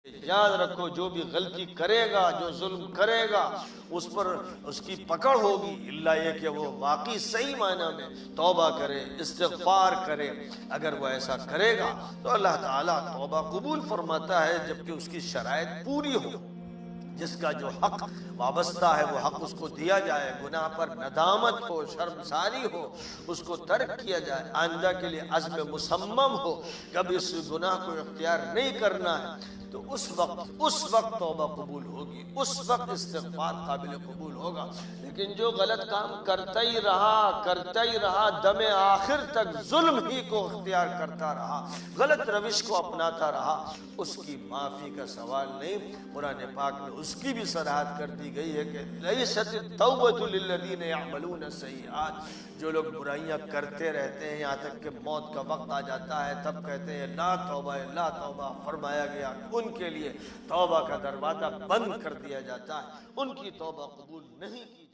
یاد رکھو جو بھی غلطی کرے گا، جو ظلم کرے گا، اس پر اس کی پکڑ ہوگی، الا یہ کہ وہ واقعی صحیح معنی میں توبہ کرے، استغفار کرے۔ اگر وہ ایسا کرے گا تو اللہ تعالیٰ توبہ قبول فرماتا ہے، جبکہ اس کی شرائط پوری ہو۔ جس کا جو حق وابستہ ہے وہ حق اس کو دیا جائے، گناہ پر ندامت ہو، شرمساری ہو، اس کو ترک کیا جائے، آئندہ کے لیے عزم مصمم ہو، کبھی اس گناہ کو اختیار نہیں کرنا ہے، تو اس وقت توبہ قبول ہوگی، اس وقت استغفار قابل قبول ہوگا۔ لیکن جو غلط کام کرتا ہی رہا دم آخر تک ظلم ہی کو اختیار کرتا رہا، غلط روش کو اپناتا رہا، اس کی معافی کا سوال نہیں۔ قرآن پاک میں اس کی بھی صراحت کر دی گئی ہے کہ لیست التوبۃ للذین یعملون السیئات، جو لوگ برائیاں کرتے رہتے ہیں یہاں تک کہ موت کا وقت آ جاتا ہے، تب کہتے ہیں لا توبہ لا توبہ، فرمایا گیا ان کے لیے توبہ کا دروازہ بند کر دیا جاتا ہے، ان کی توبہ قبول نہیں کی